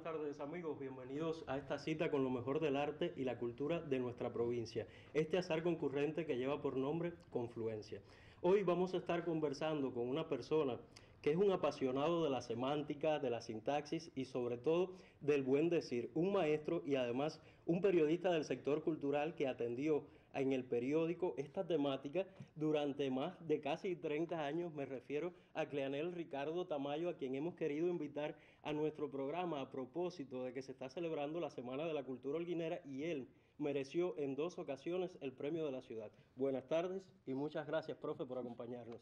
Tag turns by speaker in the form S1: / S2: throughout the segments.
S1: buenas tardes amigos, bienvenidos a esta cita con lo mejor del arte y la cultura de nuestra provincia, este azar concurrente que lleva por nombre Confluencia. Hoy vamos a estar conversando con una persona que es un apasionado de la semántica, de la sintaxis y sobre todo del buen decir, un maestro y además un periodista del sector cultural que atendió en el periódico esta temática durante más de casi 30 años. Me refiero a Cleanel Ricardo Tamayo, a quien hemos querido invitar a nuestro programa a propósito de que se está celebrando la Semana de la Cultura Holguinera y él mereció en 2 ocasiones el premio de la ciudad. Buenas tardes y muchas gracias, profe, por acompañarnos.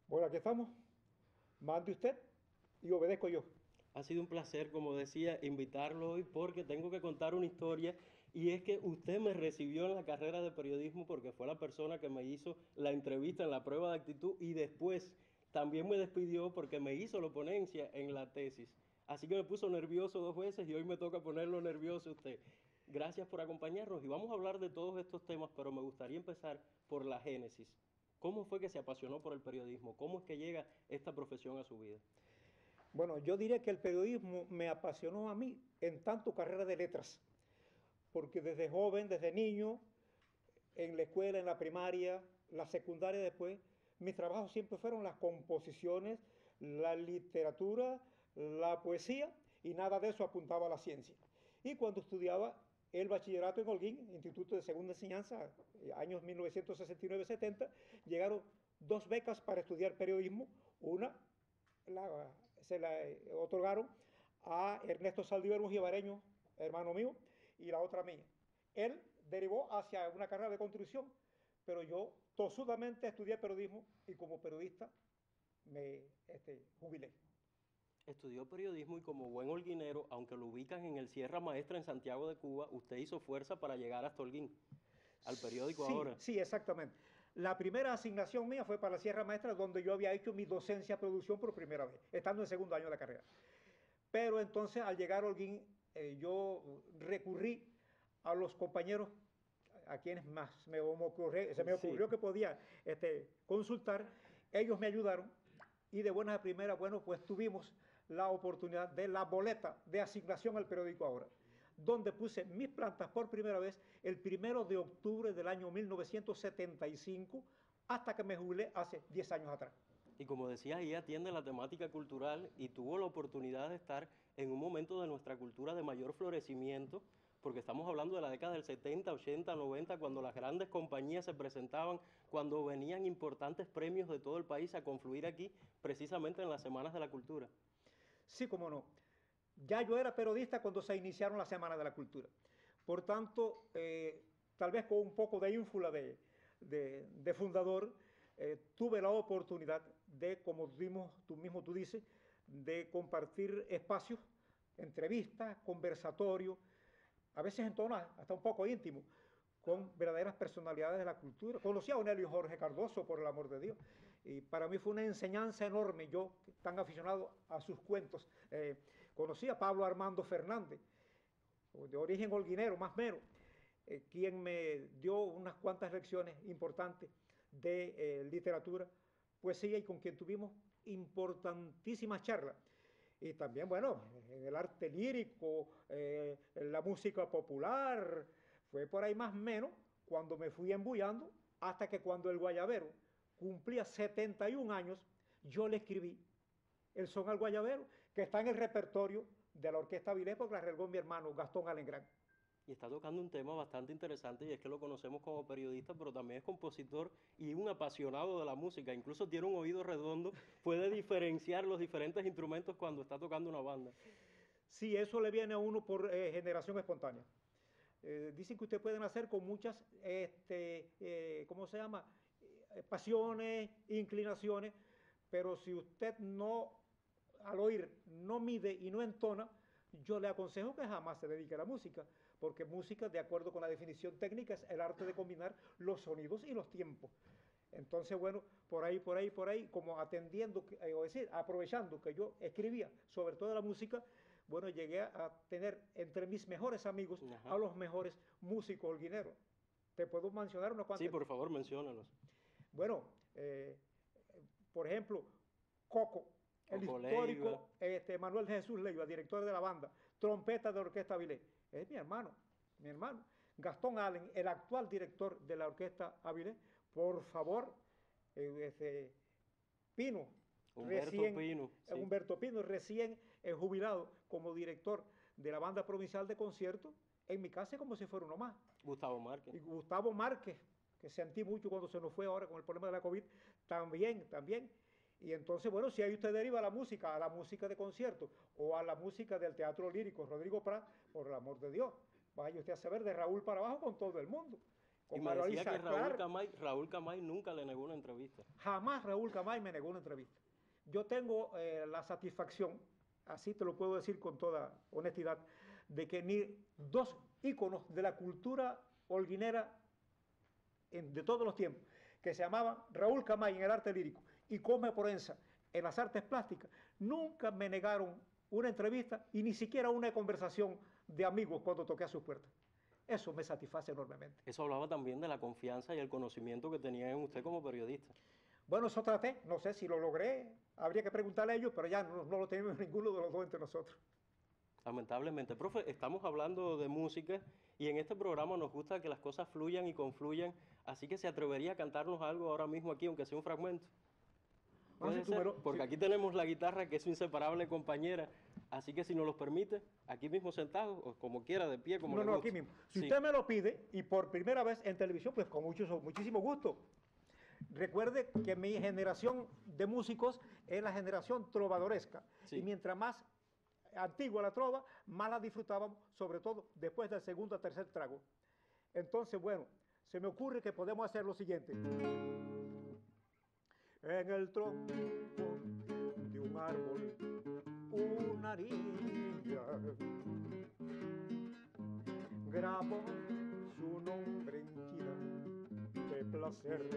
S2: Bueno, aquí estamos. Mande usted y obedezco yo.
S1: Ha sido un placer, como decía, invitarlo hoy porque tengo que contar una historia y es que usted me recibió en la carrera de periodismo porque fue la persona que me hizo la entrevista en la prueba de actitud y después también me despidió porque me hizo la ponencia en la tesis. Así que me puso nervioso 2 veces y hoy me toca ponerlo nervioso usted. Gracias por acompañarnos y vamos a hablar de todos estos temas, pero me gustaría empezar por la génesis. ¿Cómo fue que se apasionó por el periodismo? ¿Cómo es que llega esta profesión a su vida?
S2: Bueno, yo diría que el periodismo me apasionó a mí en tanto carrera de letras, porque desde joven, desde niño, en la escuela, en la primaria, la secundaria después, mis trabajos siempre fueron las composiciones, la literatura, la poesía, y nada de eso apuntaba a la ciencia. Y cuando estudiaba el bachillerato en Holguín, Instituto de Segunda Enseñanza, años 1969-70, llegaron 2 becas para estudiar periodismo. Una se la otorgaron a Ernesto Saldívar Mujibareño, hermano mío, y la otra mía. Él derivó hacia una carrera de construcción, pero yo tosudamente estudié periodismo y como periodista me jubilé.
S1: Estudió periodismo y como buen holguinero, aunque lo ubican en el Sierra Maestra en Santiago de Cuba, usted hizo fuerza para llegar hasta Holguín, al periódico
S2: Sí,
S1: ahora.
S2: sí, exactamente. La primera asignación mía fue para la Sierra Maestra, donde yo había hecho mi docencia producción por primera vez, estando en segundo año de la carrera. Pero entonces al llegar a Holguín, yo recurrí a los compañeros a quienes más se me
S1: Sí,
S2: ocurrió que podía consultar. Ellos me ayudaron y de buenas a primeras, bueno, pues tuvimos la oportunidad de la boleta de asignación al periódico Ahora, donde puse mis plantas por primera vez el 1 de octubre del año 1975, hasta que me jubilé hace 10 años atrás.
S1: y como decía, ahí atiende la temática cultural y tuvo la oportunidad de estar en un momento de nuestra cultura de mayor florecimiento, porque estamos hablando de la década del 70, 80, 90, cuando las grandes compañías se presentaban, cuando venían importantes premios de todo el país a confluir aquí, precisamente en las Semanas de la Cultura.
S2: Sí, como no. Ya yo era periodista cuando se iniciaron las Semanas de la Cultura. Por tanto, tal vez con un poco de ínfula de fundador, tuve la oportunidad de, como tú mismo tú dices, de compartir espacios, entrevistas, conversatorios, a veces en tono hasta un poco íntimo, con verdaderas personalidades de la cultura. Conocí a Onelio Jorge Cardoso, por el amor de Dios, y para mí fue una enseñanza enorme, yo tan aficionado a sus cuentos. Conocí a Pablo Armando Fernández, de origen holguinero, más mero, quien me dio unas cuantas lecciones importantes de literatura, poesía, y con quien tuvimos importantísimas charlas. Y también, bueno, en el arte lírico, en la música popular, fue por ahí más o menos cuando me fui embullando, hasta que cuando el guayabero cumplía 71 años, yo le escribí el son al guayabero, que está en el repertorio de la Orquesta Vilés, porque la arregló mi hermano Gastón Alengrán.
S1: Y está tocando un tema bastante interesante y es que lo conocemos como periodista, pero también es compositor y un apasionado de la música. Incluso tiene un oído redondo, puede diferenciar los diferentes instrumentos cuando está tocando una banda.
S2: Sí, eso le viene a uno por generación espontánea. Dicen que usted puede nacer con muchas, ¿cómo se llama? Pasiones, inclinaciones, pero si usted no, al oír, no mide y no entona, yo le aconsejo que jamás se dedique a la música, porque música, de acuerdo con la definición técnica, es el arte de combinar los sonidos y los tiempos. Entonces, bueno, por ahí, como atendiendo, o decir, aprovechando que yo escribía sobre toda la música, bueno, llegué a tener entre mis mejores amigos a
S1: Ajá.
S2: los mejores músicos holguineros. Te puedo mencionar unos
S1: Sí,
S2: cuantos.
S1: por favor, menciónalos.
S2: Bueno, por ejemplo, Coco. el
S1: Coco
S2: histórico Manuel Jesús Leiva, director de la banda, trompeta de la Orquesta Avilés. Es mi hermano, mi hermano. Gastón Allen, el actual director de la Orquesta Avilés, por favor, Pino, Humberto Pino, recién jubilado como director de la banda provincial de conciertos, en mi casa es como si fuera uno más.
S1: Gustavo Márquez.
S2: Y Gustavo Márquez, que sentí mucho cuando se nos fue ahora con el problema de la COVID, también. Y entonces, bueno, si ahí usted deriva la música a la música de concierto o a la música del teatro lírico, Rodrigo Prat, por el amor de Dios, vaya usted a saber de Raúl para abajo con todo el mundo.
S1: Y me decía que Raúl Camay nunca le negó una entrevista.
S2: Jamás Raúl Camay me negó una entrevista. Yo tengo la satisfacción, así te lo puedo decir con toda honestidad, de que ni dos íconos de la cultura holguinera de todos los tiempos, que se llamaban Raúl Camay en el arte lírico y Cosme Proenza en las artes plásticas, nunca me negaron una entrevista y ni siquiera una conversación de amigos cuando toqué a sus puertas. Eso me satisface enormemente.
S1: Eso hablaba también de la confianza y el conocimiento que tenía en usted como periodista.
S2: Bueno, eso traté, no sé si lo logré, habría que preguntarle a ellos, pero ya no lo tenemos ninguno de los dos entre nosotros.
S1: Lamentablemente. Profe, estamos hablando de música y en este programa nos gusta que las cosas fluyan y confluyan, así que se atrevería a cantarnos algo ahora mismo aquí, aunque sea un fragmento. ¿Puede ser? Porque aquí tenemos la guitarra, que es su inseparable compañera, así que si nos lo permite, aquí mismo sentados, o como quiera, de pie, como le guste.
S2: Aquí mismo. Si usted me lo pide, y por primera vez en televisión, pues con muchísimo gusto. Recuerde que mi generación de músicos es la generación trovadoresca, y mientras más antigua la trova, más la disfrutábamos, sobre todo después del segundo o tercer trago. Entonces, bueno, se me ocurre que podemos hacer lo siguiente. En el tronco de un árbol, una niña grabó su nombre en tira de placer.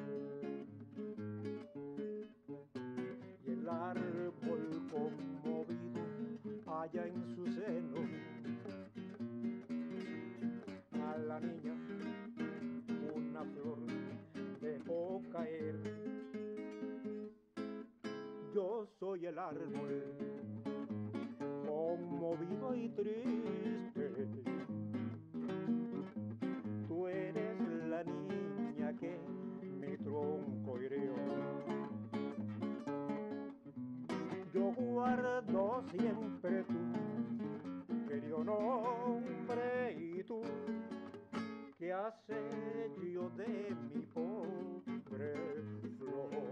S2: Y el árbol conmovido halla en su seno a la niña una flor dejó caer. Yo soy el árbol conmovido y triste, tú eres la niña que mi tronco hirió. Yo guardo siempre tu querido nombre y tú, ¿qué has hecho de mi pobre flor?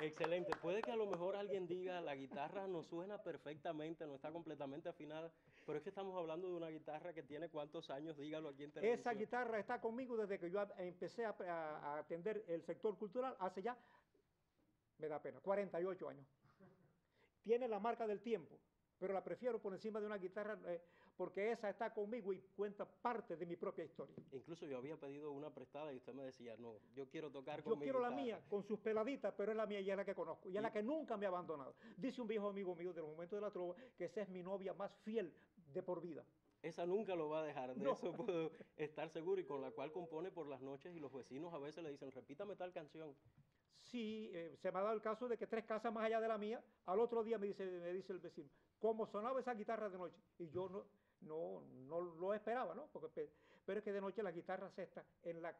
S1: Excelente. Puede que a lo mejor alguien diga, la guitarra no suena perfectamente, no está completamente afinada, pero es que estamos hablando de una guitarra que tiene ¿cuántos años? Dígalo aquí en televisión.
S2: Esa guitarra está conmigo desde que yo empecé a atender el sector cultural, hace ya, me da pena, 48 años. Tiene la marca del tiempo, pero la prefiero por encima de una guitarra porque esa está conmigo y cuenta parte de mi propia historia.
S1: Incluso yo había pedido una prestada y usted me decía, no, yo quiero tocar con mi guitarra.
S2: Yo quiero la mía, con sus peladitas, pero es la mía y es la que conozco, y es la que nunca me ha abandonado. Dice un viejo amigo mío de los momentos de la trova que esa es mi novia más fiel de por vida.
S1: Esa nunca lo va a dejar, de eso puedo estar seguro, y con la cual compone por las noches y los vecinos a veces le dicen, repítame tal canción.
S2: Sí, se me ha dado el caso de que 3 casas más allá de la mía, al otro día me dice el vecino, ¿cómo sonaba esa guitarra de noche? Y yo no lo esperaba, ¿no? Pero es que de noche la guitarra se está en la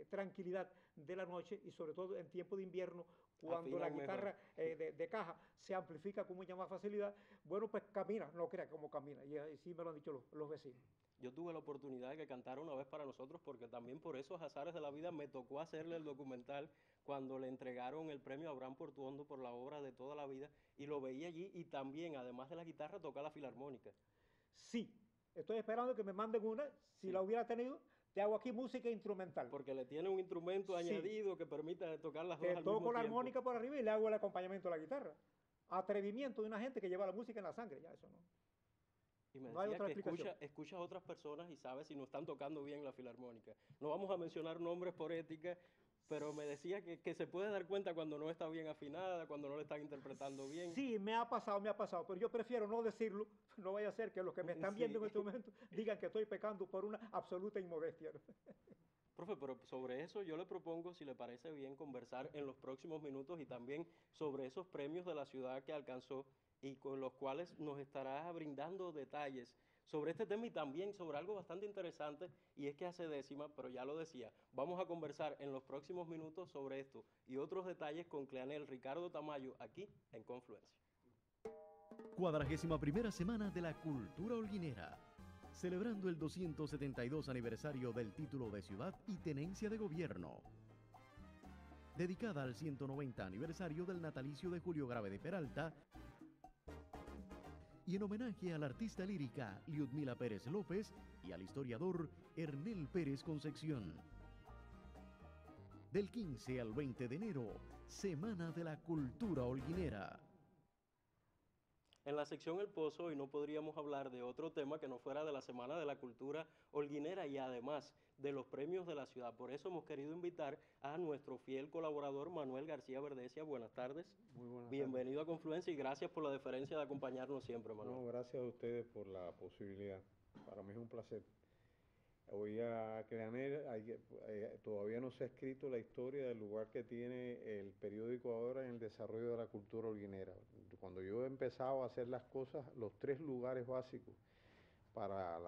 S2: tranquilidad de la noche y sobre todo en tiempo de invierno, cuando la guitarra de caja se amplifica con mucha más facilidad, bueno, pues camina, no crea cómo camina, y sí me lo han dicho los vecinos.
S1: Yo tuve la oportunidad de que cantara una vez para nosotros, porque también por esos azares de la vida me tocó hacerle el documental cuando le entregaron el premio a Abraham Portuondo por la obra de toda la vida, y lo veía allí, y también, además de la guitarra, toca la filarmónica.
S2: Sí, estoy esperando que me manden una, si la hubiera tenido, te hago aquí música instrumental.
S1: Porque le tiene un instrumento añadido que permite tocar las dos al mismo tiempo.
S2: Te toco la armónica por arriba y le hago el acompañamiento a la guitarra. Atrevimiento de una gente que lleva la música en la sangre, ya eso no.
S1: Y me decía que escucha a otras personas y sabe si no están tocando bien la filarmónica. No vamos a mencionar nombres por ética, pero me decía que se puede dar cuenta cuando no está bien afinada, cuando no le están interpretando bien.
S2: Sí, me ha pasado, pero yo prefiero no decirlo, no vaya a ser que los que me están viendo
S1: Sí.
S2: en este momento digan que estoy pecando por una absoluta inmodestia, ¿no?
S1: Profe, pero sobre eso yo le propongo, si le parece bien, conversar en los próximos minutos y también sobre esos premios de la ciudad que alcanzó y con los cuales nos estará brindando detalles sobre este tema y también sobre algo bastante interesante y es que hace décima, pero ya lo decía, vamos a conversar en los próximos minutos sobre esto y otros detalles con Cleanel Ricardo Tamayo aquí en Confluencia.
S3: 41ª semana de la cultura holguinera, celebrando el 272 aniversario del título de ciudad y tenencia de gobierno. Dedicada al 190 aniversario del natalicio de Julio Grave de Peralta y en homenaje a la artista lírica Liudmila Pérez López y al historiador Ernel Pérez Concepción. Del 15 al 20 de enero, Semana de la Cultura Holguinera.
S1: En la sección El Pozo hoy no podríamos hablar de otro tema que no fuera de la Semana de la Cultura Holguinera y además de los premios de la ciudad. Por eso hemos querido invitar a nuestro fiel colaborador Manuel García Verdesia. Buenas tardes.
S4: Muy buenas
S1: Bienvenido a Confluencia y gracias por la deferencia de acompañarnos siempre, Manuel.
S4: No, gracias a ustedes por la posibilidad. Para mí es un placer. Hoy a Cleanel todavía no se ha escrito la historia del lugar que tiene el periódico ahora en el desarrollo de la cultura holguinera. Cuando yo empezaba a hacer las cosas, los tres lugares básicos para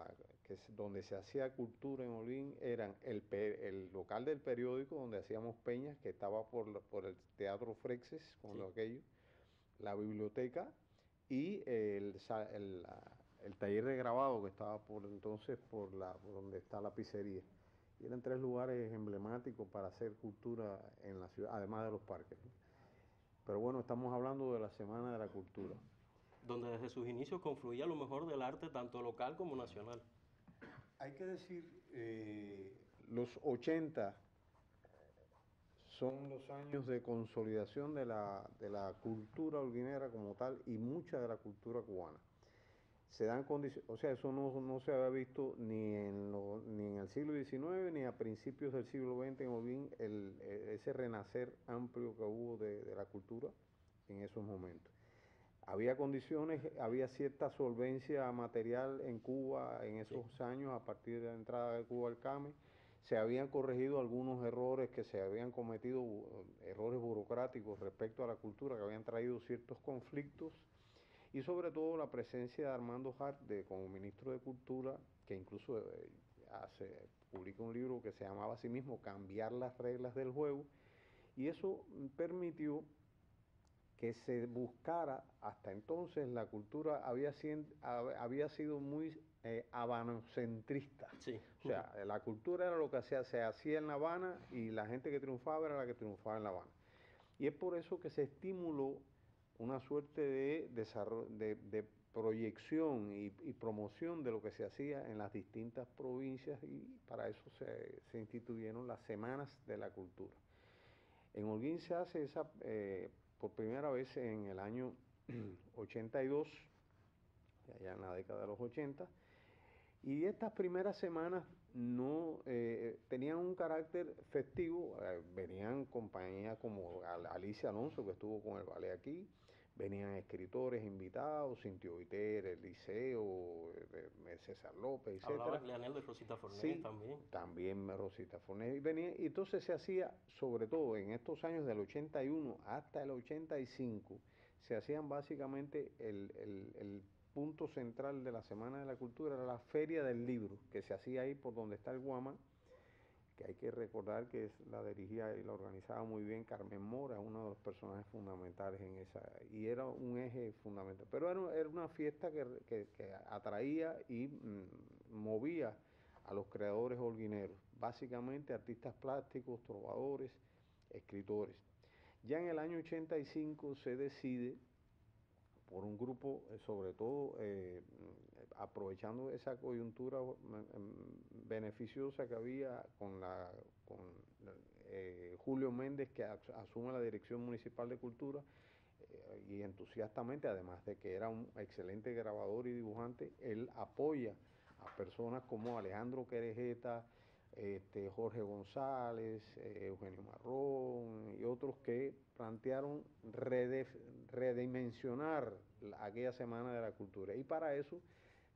S4: donde se hacía cultura en Holguín eran el local del periódico donde hacíamos peñas, que estaba por el Teatro Frexes, cuando
S1: Sí.
S4: aquello, la biblioteca y el taller de grabado que estaba por entonces por donde está la pizzería. Y eran tres lugares emblemáticos para hacer cultura en la ciudad, además de los parques, ¿no? Pero bueno, estamos hablando de la Semana de la Cultura.
S1: Donde desde sus inicios confluía lo mejor del arte, tanto local como nacional.
S4: Hay que decir, los 80 son los años de consolidación de la cultura holguinera como tal y mucha de la cultura cubana. Se dan condiciones, o sea, eso no se había visto ni en el siglo XIX ni a principios del siglo XX en Holguín, ese renacer amplio que hubo de la cultura en esos momentos. Había condiciones, había cierta solvencia material en Cuba en esos años, a partir de la entrada de Cuba al CAME. Se habían corregido algunos errores que se habían cometido, errores burocráticos respecto a la cultura, que habían traído ciertos conflictos, y sobre todo la presencia de Armando Hart como ministro de Cultura, que incluso publica un libro que se llamaba a sí mismo Cambiar las reglas del juego, y eso permitió que se buscara, hasta entonces la cultura había sido muy habanocentrista.
S1: Sí.
S4: O sea, la cultura era lo que se hacía en La Habana y la gente que triunfaba era la que triunfaba en La Habana. Y es por eso que se estimuló una suerte de desarrollo, de proyección y promoción de lo que se hacía en las distintas provincias, y para eso se instituyeron las Semanas de la Cultura. En Holguín se hace por primera vez en el año 82, allá en la década de los 80, y estas primeras semanas no tenían un carácter festivo. Venían compañías como Alicia Alonso, que estuvo con el ballet aquí, venían escritores invitados, Cintio Viter, el Liceo, César López, etc.
S1: Hablaba Cleanel de Rosita Fornés,
S4: Sí,
S1: también.
S4: también Rosita Fornés. Y entonces se hacía, sobre todo en estos años del 81 hasta el 85, se hacían básicamente el punto central de la Semana de la Cultura, era la Feria del Libro, que se hacía ahí por donde está el Guama, que hay que recordar que la dirigía y la organizaba muy bien Carmen Mora, uno de los personajes fundamentales en esa, y era un eje fundamental. Pero era una fiesta que atraía y movía a los creadores holguineros, básicamente artistas plásticos, trovadores, escritores. Ya en el año 85 se decide por un grupo, sobre todo aprovechando esa coyuntura beneficiosa que había con Julio Méndez, que asume la Dirección Municipal de Cultura, y entusiastamente, además de que era un excelente grabador y dibujante, él apoya a personas como Alejandro Querejeta, Jorge González, Eugenio Marrón y otros que plantearon redimensionar aquella Semana de la Cultura. Y para eso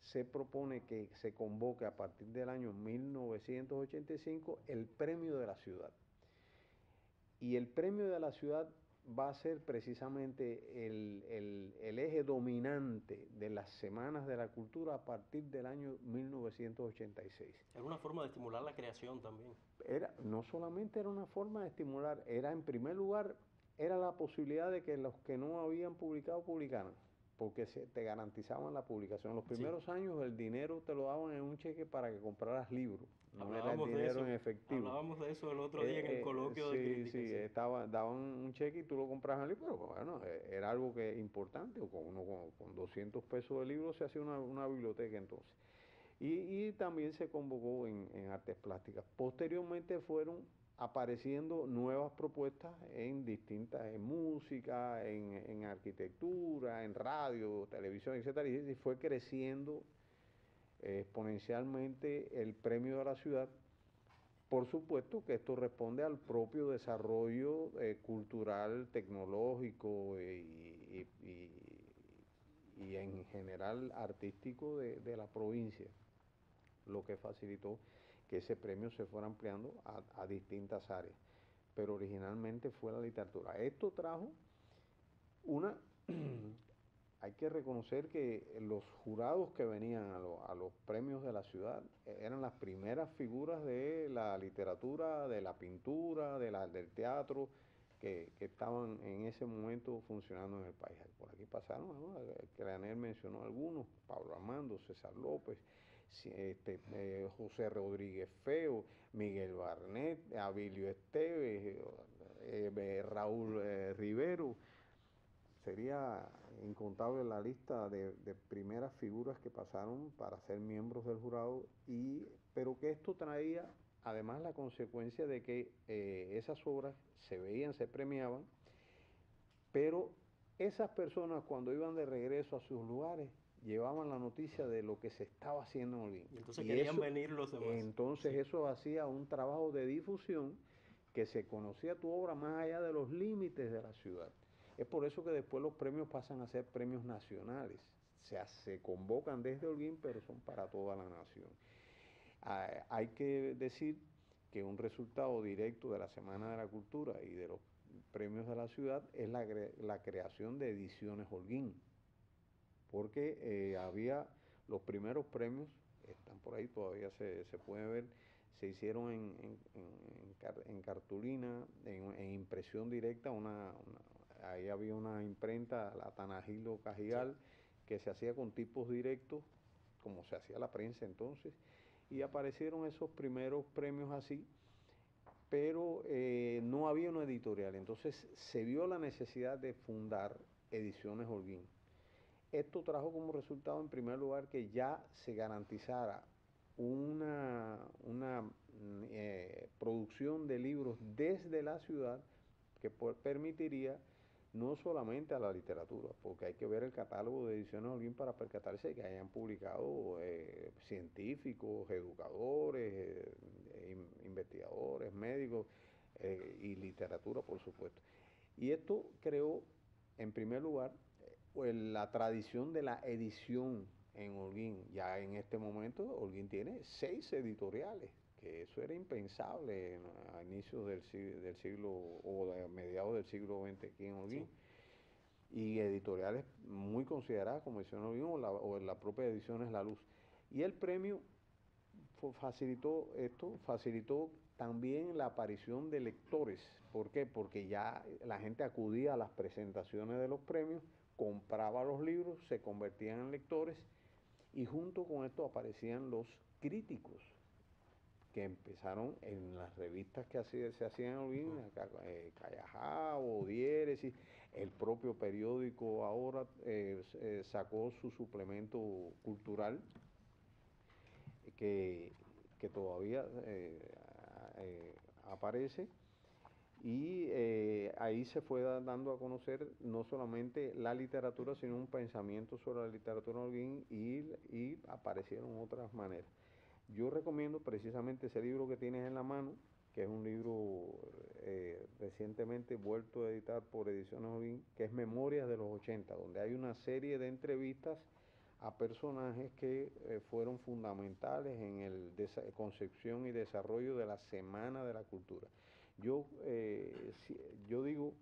S4: se propone que se convoque a partir del año 1985 el Premio de la Ciudad. Y el Premio de la Ciudad va a ser precisamente el eje dominante de las Semanas de la Cultura a partir del año 1986.
S1: Era una forma de estimular la creación también.
S4: No solamente era una forma de estimular, era en primer lugar, era la posibilidad de que los que no habían publicado publicaran, porque te garantizaban la publicación. En los primeros años el dinero te lo daban en un cheque para que compraras libros, no era el dinero en efectivo.
S1: Hablábamos de eso el otro día en el coloquio de crítica.
S4: Sí, daban un cheque y tú lo comprabas en el libro, pero bueno, era algo que importante, o con 200 pesos de libro se hacía una biblioteca entonces. Y también se convocó en artes plásticas. Posteriormente fueron apareciendo nuevas propuestas en música, en arquitectura, en radio, televisión, etcétera, y fue creciendo exponencialmente el Premio de la Ciudad. Por supuesto que esto responde al propio desarrollo cultural, tecnológico y en general artístico de la provincia, lo que facilitó que ese premio se fuera ampliando a distintas áreas, pero originalmente fue la literatura. Esto trajo hay que reconocer que los jurados que venían a los premios de la ciudad eran las primeras figuras de la literatura, de la pintura, del teatro, que estaban en ese momento funcionando en el país. Por aquí pasaron, ¿no? Cranel mencionó algunos, Pablo Armando, César López, José Rodríguez Feo, Miguel Barnet, Abilio Esteves, Raúl Rivero. Sería incontable la lista de primeras figuras que pasaron para ser miembros del jurado, pero que esto traía además la consecuencia de que esas obras se veían, se premiaban, pero esas personas cuando iban de regreso a sus lugares llevaban la noticia de lo que se estaba haciendo en Holguín.
S1: Y entonces querían venir los demás.
S4: Entonces eso hacía un trabajo de difusión, que se conocía tu obra más allá de los límites de la ciudad. Es por eso que después los premios pasan a ser premios nacionales. Se convocan desde Holguín, pero son para toda la nación. Hay que decir que un resultado directo de la Semana de la Cultura y de los premios de la ciudad es la creación de Ediciones Holguín, porque había los primeros premios, están por ahí, todavía se puede ver, se hicieron en cartulina, en impresión directa, ahí había una imprenta, la Tanagilo Cajigal, que se hacía con tipos directos, como se hacía la prensa entonces, y aparecieron esos primeros premios así, pero no había una editorial, entonces se vio la necesidad de fundar Ediciones Holguín. Esto trajo como resultado, en primer lugar, que ya se garantizara una producción de libros desde la ciudad que permitiría no solamente a la literatura, porque hay que ver el catálogo de Ediciones Holguín para percatarse de que hayan publicado científicos, educadores, investigadores, médicos y literatura, por supuesto. Y esto creó, en primer lugar, la tradición de la edición en Holguín. Ya en este momento Holguín tiene 6 editoriales, que eso era impensable a inicios del siglo o a mediados del siglo XX aquí en Holguín. Sí. Y editoriales muy consideradas como Ediciones Holguín o la propia Ediciones La Luz. Y el premio facilitó también la aparición de lectores. ¿Por qué? Porque ya la gente acudía a las presentaciones de los premios, compraba los libros, se convertían en lectores, y junto con esto aparecían los críticos, que empezaron en las revistas que se hacían en Holguín, Callajao, Diéresis, el propio periódico ahora sacó su suplemento cultural, que todavía aparece, y ahí se fue dando a conocer no solamente la literatura, sino un pensamiento sobre la literatura en Holguín, y aparecieron otras maneras. Yo recomiendo precisamente ese libro que tienes en la mano, que es un libro recientemente vuelto a editar por Ediciones Olin, que es Memorias de los 80, donde hay una serie de entrevistas a personajes que fueron fundamentales en el concepción y desarrollo de la Semana de la Cultura. Yo, yo digo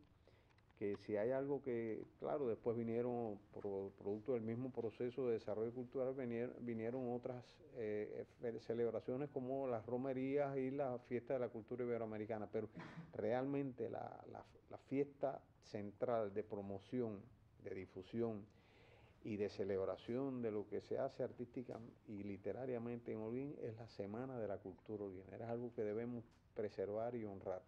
S4: que si hay algo que, claro, después vinieron, producto del mismo proceso de desarrollo cultural, vinieron otras celebraciones como las romerías y la fiesta de la cultura iberoamericana, pero realmente la fiesta central de promoción, de difusión y de celebración de lo que se hace artística y literariamente en Holguín es la Semana de la Cultura holguinera. Es algo que debemos preservar y honrar.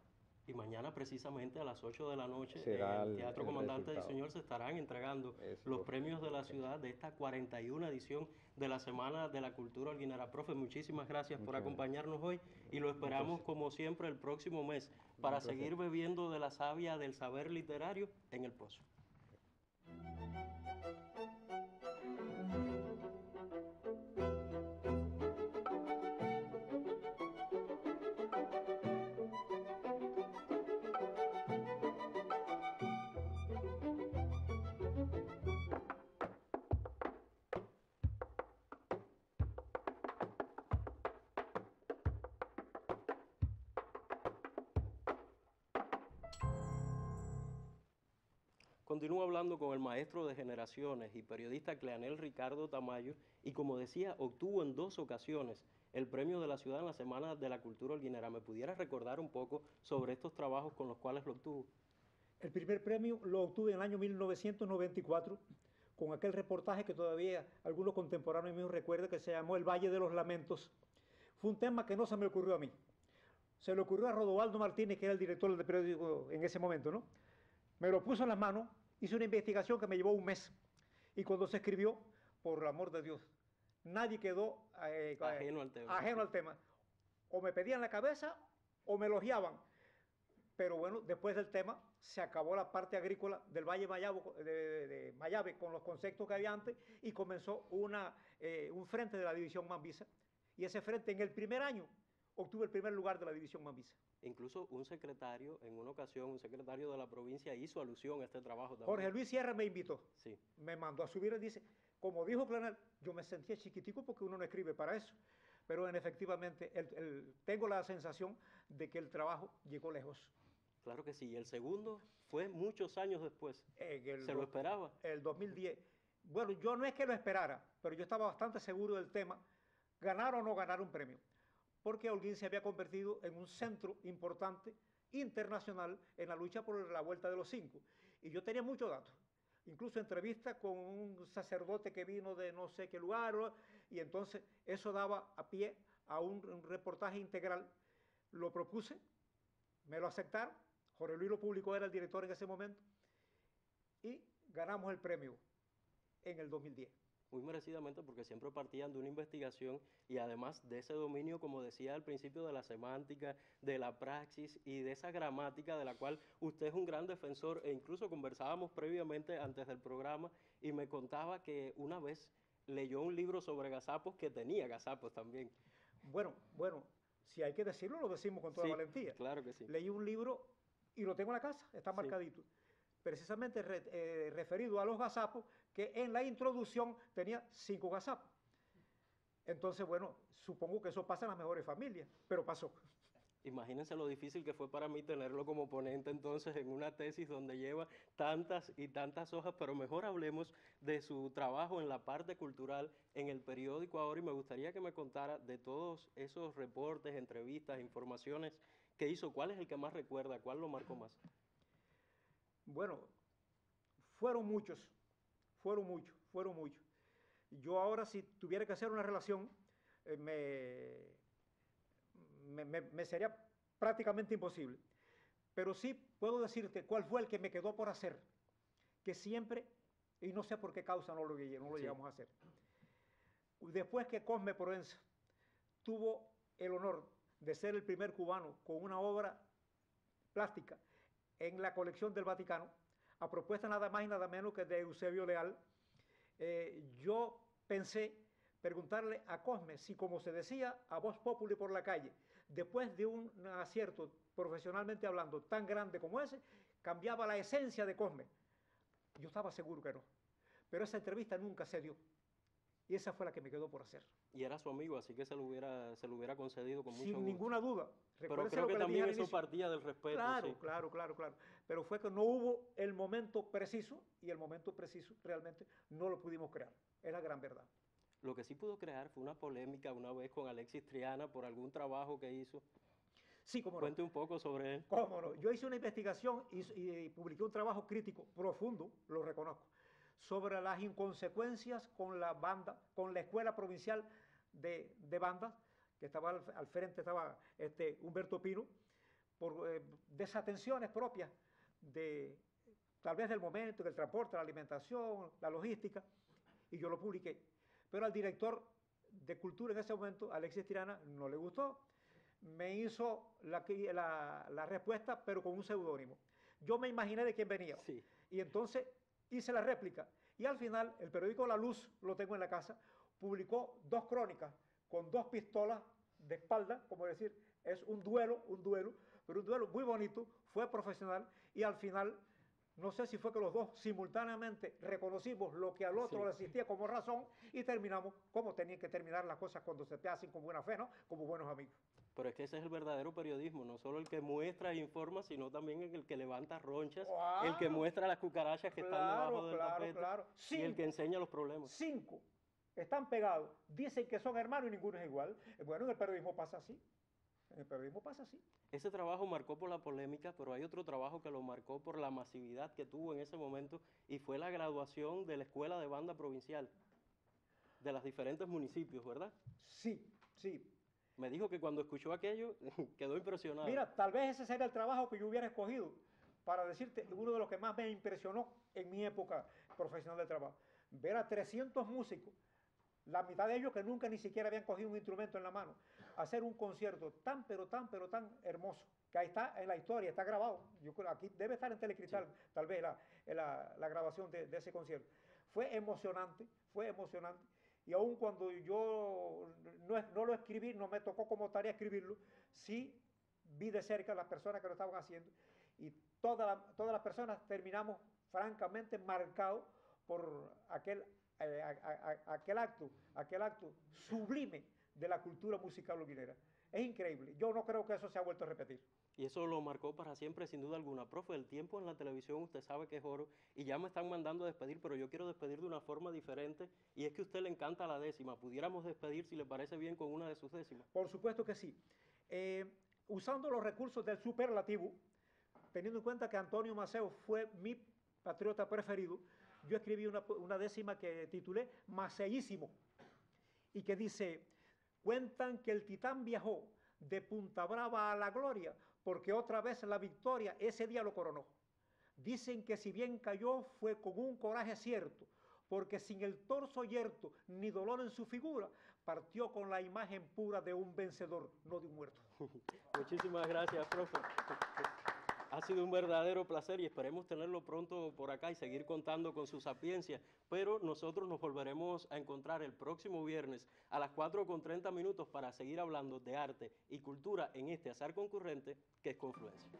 S1: Y mañana precisamente a las 8 de la noche en
S4: Será
S1: el Teatro
S4: el
S1: Comandante
S4: resultado.
S1: Diseñor se estarán entregando
S4: Es
S1: los
S4: correcto.
S1: premios de la ciudad de esta 41 edición de la Semana de la Cultura Holguinera. Profe, muchísimas gracias por
S4: Muchas
S1: acompañarnos hoy y lo esperamos
S4: Entonces,
S1: como siempre el próximo mes para
S4: placer.
S1: seguir bebiendo de la savia del saber literario en el Pozo. Continúo hablando con el maestro de generaciones y periodista Cleanel Ricardo Tamayo y como decía, obtuvo en 2 ocasiones el premio de la ciudad en la Semana de la Cultura Holguinera. ¿Me pudieras recordar un poco sobre estos trabajos con los cuales lo obtuvo?
S2: El primer premio lo obtuve en el año 1994 con aquel reportaje que todavía algunos contemporáneos míos recuerdan, que se llamó El Valle de los Lamentos. Fue un tema que no se me ocurrió a mí. Se le ocurrió a Rodovaldo Martínez, que era el director del periódico en ese momento, ¿no? Me lo puso en las manos, hice una investigación que me llevó un mes. Y cuando se escribió, por el amor de Dios, nadie quedó ajeno al tema. O me pedían la cabeza o me elogiaban. Pero bueno, después del tema se acabó la parte agrícola del Valle de Mayave con los conceptos que había antes y comenzó un frente de la División Mambisa. Y ese frente en el primer año obtuvo el primer lugar de la División Mambisa.
S1: Incluso un secretario, en una ocasión, un secretario de la provincia hizo alusión a este trabajo también.
S2: Jorge Luis Sierra me invitó.
S1: Sí.
S2: Me mandó a subir y dice, como dijo Cleanel, yo me sentía chiquitico porque uno no escribe para eso. Pero efectivamente tengo la sensación de que el trabajo llegó lejos.
S1: Claro que sí. Y el segundo fue muchos años después. ¿Se lo esperaba?
S2: El 2010. Bueno, yo no es que lo esperara, pero yo estaba bastante seguro del tema, ganar o no ganar un premio. Porque Holguín se había convertido en un centro importante internacional en la lucha por la Vuelta de los 5. Y yo tenía muchos datos. Incluso entrevistas con un sacerdote que vino de no sé qué lugar, y entonces eso daba a pie a un reportaje integral. Lo propuse, me lo aceptaron, Jorge Luis lo publicó, era el director en ese momento, y ganamos el premio en el 2010.
S1: Muy merecidamente, porque siempre partían de una investigación y además de ese dominio, como decía al principio, de la semántica, de la praxis y de esa gramática de la cual usted es un gran defensor, e incluso conversábamos previamente antes del programa y me contaba que una vez leyó un libro sobre gazapos que tenía gazapos también.
S2: Bueno, si hay que decirlo, lo decimos con toda valentía.
S1: Claro que sí.
S2: Leí un libro y lo tengo en la casa, está marcadito, precisamente referido a los gazapos, que en la introducción tenía 5 gazapos. Entonces, bueno, supongo que eso pasa en las mejores familias, pero pasó.
S1: Imagínense lo difícil que fue para mí tenerlo como ponente entonces en una tesis donde lleva tantas y tantas hojas, pero mejor hablemos de su trabajo en la parte cultural en el periódico ahora, y me gustaría que me contara de todos esos reportes, entrevistas, informaciones que hizo. ¿Cuál es el que más recuerda? ¿Cuál lo marcó más?
S2: Bueno, fueron muchos. Yo ahora, si tuviera que hacer una relación, me sería prácticamente imposible. Pero sí puedo decirte cuál fue el que me quedó por hacer, que siempre, y no sé por qué causa no lo llegamos a hacer. Después que Cosme Proenza tuvo el honor de ser el primer cubano con una obra plástica en la colección del Vaticano, a propuesta nada más y nada menos que de Eusebio Leal, yo pensé preguntarle a Cosme si, como se decía a voz populi por la calle, después de un acierto profesionalmente hablando tan grande como ese, cambiaba la esencia de Cosme. Yo estaba seguro que no. Pero esa entrevista nunca se dio. Y esa fue la que me quedó por hacer.
S1: Y era su amigo, así que se lo hubiera concedido con mucho gusto.
S2: Sin ninguna duda.
S1: Pero
S2: Recuérdese
S1: creo
S2: lo
S1: que
S2: le dije
S1: también
S2: al
S1: eso
S2: inicio.
S1: partía del respeto.
S2: Claro,
S1: Sí.
S2: claro. Pero fue que no hubo el momento preciso, y el momento preciso realmente no lo pudimos crear. Es la gran verdad.
S1: Lo que sí pudo crear fue una polémica una vez con Alexis Triana por algún trabajo que hizo.
S2: Sí, cómo no.
S1: Cuente un poco sobre él.
S2: Cómo no. Yo hice una investigación y publiqué un trabajo crítico profundo, lo reconozco, sobre las inconsecuencias con la banda, con la Escuela Provincial de Bandas, que estaba al frente, estaba Humberto Pino, por desatenciones propias tal vez del momento, del transporte, la alimentación, la logística, y yo lo publiqué. Pero al director de Cultura en ese momento, Alexis Triana, no le gustó. Me hizo la respuesta, pero con un seudónimo. Yo me imaginé de quién venía.
S1: Sí.
S2: Y entonces hice la réplica. Y al final, el periódico La Luz, lo tengo en la casa, publicó 2 crónicas con 2 pistolas de espalda, como decir, es un duelo, pero un duelo muy bonito, fue profesional, y al final, no sé si fue que los dos simultáneamente reconocimos lo que al otro le existía como razón, y terminamos como tenían que terminar las cosas cuando se te hacen con buena fe, ¿no? Como buenos amigos.
S1: Pero es que ese es el verdadero periodismo, no solo el que muestra e informa, sino también el que levanta ronchas, el que muestra las cucarachas que están debajo del tapete, y el que enseña los problemas.
S2: 5 están pegados, dicen que son hermanos y ninguno es igual. Bueno, en el periodismo pasa así.
S1: Ese trabajo marcó por la polémica, pero hay otro trabajo que lo marcó por la masividad que tuvo en ese momento, y fue la graduación de la Escuela de Banda Provincial, de los diferentes municipios, ¿verdad?
S2: Sí.
S1: Me dijo que cuando escuchó aquello, quedó impresionado.
S2: Mira, tal vez ese sería el trabajo que yo hubiera escogido, para decirte, uno de los que más me impresionó en mi época profesional de trabajo. Ver a 300 músicos, la mitad de ellos que nunca ni siquiera habían cogido un instrumento en la mano, hacer un concierto tan hermoso, que ahí está en la historia, está grabado. Yo creo aquí debe estar en Telecristal, sí, tal vez la grabación de ese concierto. Fue emocionante, y aun cuando yo no lo escribí, no me tocó como tarea escribirlo, sí vi de cerca a las personas que lo estaban haciendo, y todas las personas terminamos francamente marcados por aquel acto sublime de la cultura musical holguinera. Es increíble. Yo no creo que eso se ha vuelto a repetir.
S1: Y eso lo marcó para siempre, sin duda alguna. Profe, el tiempo en la televisión usted sabe que es oro, y ya me están mandando a despedir, pero yo quiero despedir de una forma diferente, y es que a usted le encanta la décima. ¿Pudiéramos despedir, si le parece bien, con una de sus décimas?
S2: Por supuesto que sí. Usando los recursos del superlativo, teniendo en cuenta que Antonio Maceo fue mi patriota preferido, yo escribí una décima que titulé Maceísimo, y que dice: cuentan que el titán viajó de Punta Brava a la gloria, porque otra vez la victoria ese día lo coronó. Dicen que si bien cayó fue con un coraje cierto, porque sin el torso yerto ni dolor en su figura, partió con la imagen pura de un vencedor, no de un muerto.
S1: Muchísimas gracias, profe. Ha sido un verdadero placer, y esperemos tenerlo pronto por acá y seguir contando con su sapiencia. Pero nosotros nos volveremos a encontrar el próximo viernes a las 4:30 para seguir hablando de arte y cultura en este azar concurrente que es Confluencia.